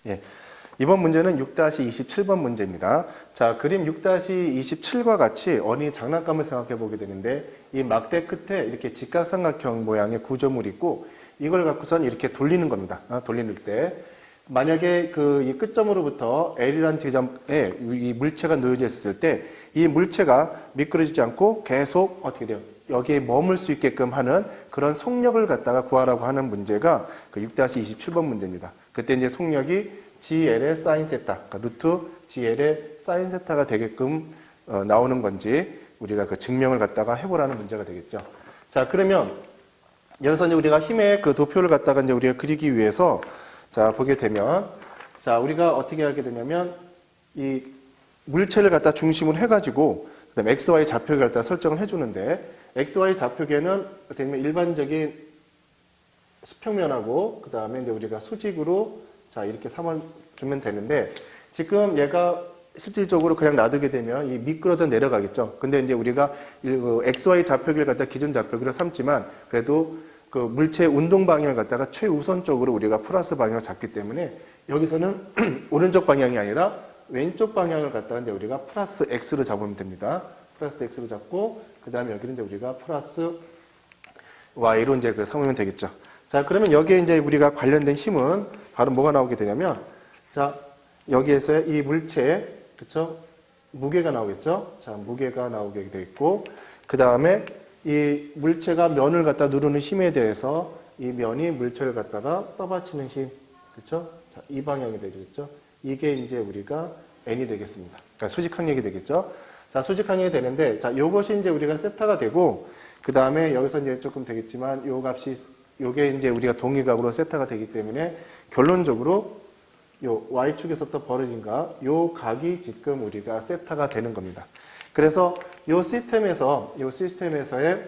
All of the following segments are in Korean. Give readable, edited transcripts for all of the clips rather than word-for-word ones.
예. 이번 문제는 6-27번 문제입니다. 자, 그림 6-27과 같이 어린이 장난감을 생각해 보게 되는데 이 막대 끝에 이렇게 직각삼각형 모양의 구조물이 있고 이걸 갖고선 이렇게 돌리는 겁니다. 돌리는 때 만약에 이 끝점으로부터 L이라는 지점에 이 물체가 놓여져 있을 때 이 물체가 미끄러지지 않고 계속 어떻게 돼요? 여기에 머물 수 있게끔 하는 그런 속력을 갖다가 구하라고 하는 문제가 그 6-27번 문제입니다. 그때 이제 속력이 GL의 사인 세타, 그러니까 루트 GL의 사인 세타가 되게끔 나오는 건지 우리가 그 증명을 갖다가 해보라는 문제가 되겠죠. 자, 그러면 여기서 이제 우리가 힘의 그 도표를 갖다가 이제 우리가 그리기 위해서 자, 보게 되면 자, 우리가 어떻게 하게 되냐면 이 물체를 갖다 중심으로 해가지고 그다음에 XY 좌표를 갖다 설정을 해주는데 XY 좌표계는 어떻게 보면 일반적인 수평면하고 그 다음에 이제 우리가 수직으로 자, 이렇게 삼아주면 되는데 지금 얘가 실질적으로 그냥 놔두게 되면 이 미끄러져 내려가겠죠. 근데 이제 우리가 XY 좌표기를 갖다 기준 좌표기로 삼지만 그래도 그 물체의 운동 방향을 갖다가 최우선적으로 우리가 플러스 방향을 잡기 때문에 여기서는 오른쪽 방향이 아니라 왼쪽 방향을 갖다가 이제 우리가 플러스 X로 잡으면 됩니다. 플러스 X로 잡고 그 다음에 여기는 이제 우리가 플러스 Y로 이제 삼으면 되겠죠. 자, 그러면 여기에 이제 우리가 관련된 힘은 바로 뭐가 나오게 되냐면, 자, 여기에서 이 물체에, 그쵸? 무게가 나오겠죠? 자, 무게가 나오게 되겠고, 그 다음에 이 물체가 면을 갖다 누르는 힘에 대해서 이 면이 물체를 갖다가 떠받치는 힘, 그쵸? 자, 이 방향이 되겠죠? 이게 이제 우리가 N이 되겠습니다. 그러니까 수직항력이 되겠죠? 자, 수직항력이 되는데, 자, 요것이 이제 우리가 세타가 되고, 그 다음에 여기서 이제 조금 되겠지만, 요 값이 요게 이제 우리가 동위각으로 세타가 되기 때문에 결론적으로 요 Y축에서부터 벌어진가 요 각이 지금 우리가 세타가 되는 겁니다. 그래서 요 시스템에서의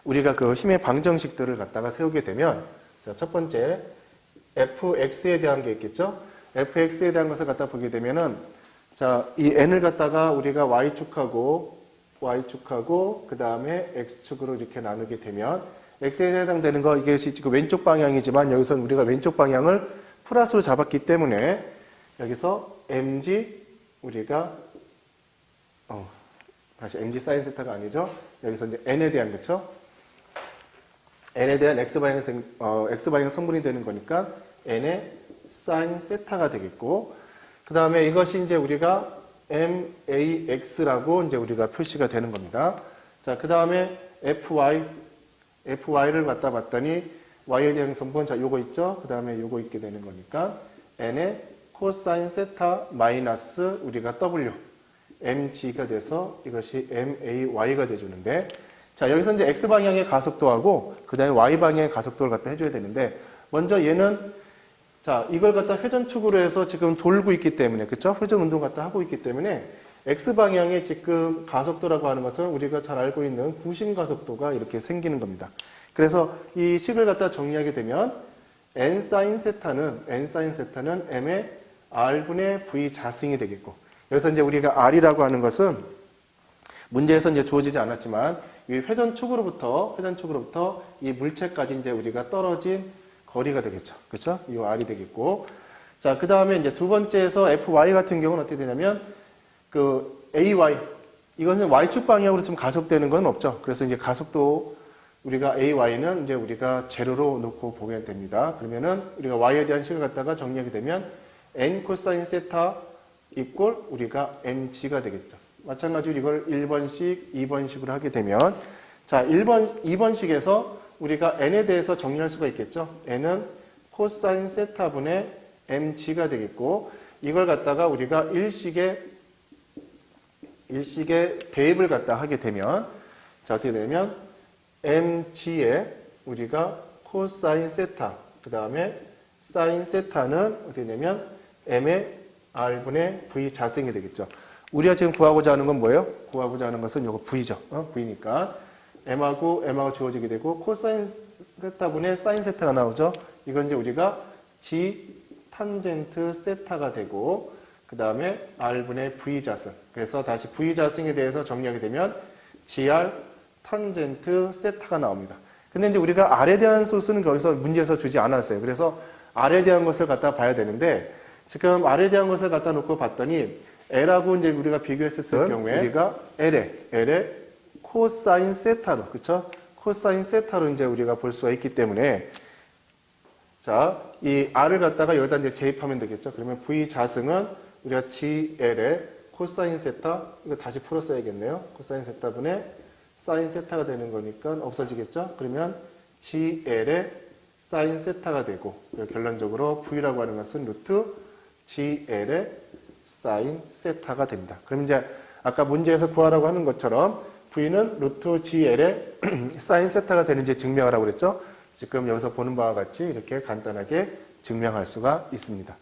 우리가 그 힘의 방정식들을 갖다가 세우게 되면 자, 첫 번째 fx에 대한 게 있겠죠? fx에 대한 것을 갖다 보게 되면은 자, 이 n을 갖다가 우리가 y축하고 그 다음에 x축으로 이렇게 나누게 되면 x에 해당되는 거 이게 지금 왼쪽 방향이지만 여기서는 우리가 왼쪽 방향을 플러스로 잡았기 때문에 여기서 mg 우리가 다시 mg 사인 세타가 아니죠. 여기서 이제 n에 대한 그쵸? n에 대한 x방향 성분이 되는 거니까 n의 사인 세타가 되겠고 그 다음에 이것이 이제 우리가 max라고 이제 우리가 표시가 되는 겁니다. 자, 그 다음에 fy를 갖다 봤더니 y에 대한 성분 자 요거 있죠. 그 다음에 요거 있게 되는 거니까 n의 코사인 세타 마이너스 우리가 w mg가 돼서 이것이 may가 돼주는데 자 여기서 이제 x 방향의 가속도하고 그 다음에 y 방향의 가속도를 갖다 해줘야 되는데 먼저 얘는 자 이걸 갖다 회전축으로 해서 지금 돌고 있기 때문에 그쵸? 회전 운동 갖다 하고 있기 때문에 x 방향의 지금 가속도라고 하는 것은 우리가 잘 알고 있는 구심 가속도가 이렇게 생기는 겁니다. 그래서 이 식을 갖다 정리하게 되면 n 사인 세타는 m의 r분의 v 자승이 되겠고 여기서 이제 우리가 r이라고 하는 것은 문제에서 이제 주어지지 않았지만 이 회전축으로부터 이 물체까지 이제 우리가 떨어진 거리가 되겠죠. 그렇죠? 이 r이 되겠고 자, 그 다음에 이제 두 번째에서 fy 같은 경우는 어떻게 되냐면 그 ay 이것은 y축 방향으로 지금 가속되는 건 없죠. 그래서 이제 가속도 우리가 ay는 이제 우리가 제로로 놓고 보게 됩니다. 그러면은 우리가 y에 대한 식을 갖다가 정리하게 되면 n 코사인 세타 이꼴 우리가 mg가 되겠죠. 마찬가지로 이걸 1번식, 2번식으로 하게 되면 자, 2번식에서 우리가 n에 대해서 정리할 수가 있겠죠. n은 코사인 세타분의 mg가 되겠고 이걸 갖다가 우리가 일식의 대입을 갖다 하게 되면 자, 어떻게 되냐면 mg에 우리가 코사인 세타 그 다음에 사인 세타는 어떻게 되냐면 m의 r분의 v 자승이 되겠죠. 우리가 지금 구하고자 하는 건 뭐예요? 구하고자 하는 것은 요거 v죠. v니까 m하고 주어지게 되고 코사인 세타분의 사인 세타가 나오죠. 이건 이제 우리가 g 탄젠트 세타가 되고 그 다음에 r분의 v 자승. 그래서 다시 v 자승에 대해서 정리하게 되면 gr 탄젠트 세타가 나옵니다. 근데 이제 우리가 r에 대한 소스는 거기서 문제에서 주지 않았어요. 그래서 R에 대한 것을 갖다 봐야 되는데 지금 R에 대한 것을 갖다 놓고 봤더니 L하고 이제 우리가 비교했을 경우에 우리가 L에 코사인 세타로, 그쵸? 코사인 세타로 이제 우리가 볼 수가 있기 때문에 자, 이 R을 갖다가 여기다 이제 대입하면 되겠죠? 그러면 V 자승은 우리가 GL에 코사인 세타, 이거 다시 풀어 써야겠네요. 코사인 세타분의 사인 세타가 되는 거니까 없어지겠죠? 그러면 GL에 사인 세타가 되고, 결론적으로 V라고 하는 것은 루트 GL에 사인 세타가 됩니다. 그럼 이제 아까 문제에서 구하라고 하는 것처럼 V는 루트 GL에 사인 세타가 되는지 증명하라고 그랬죠? 지금 여기서 보는 바와 같이 이렇게 간단하게 증명할 수가 있습니다.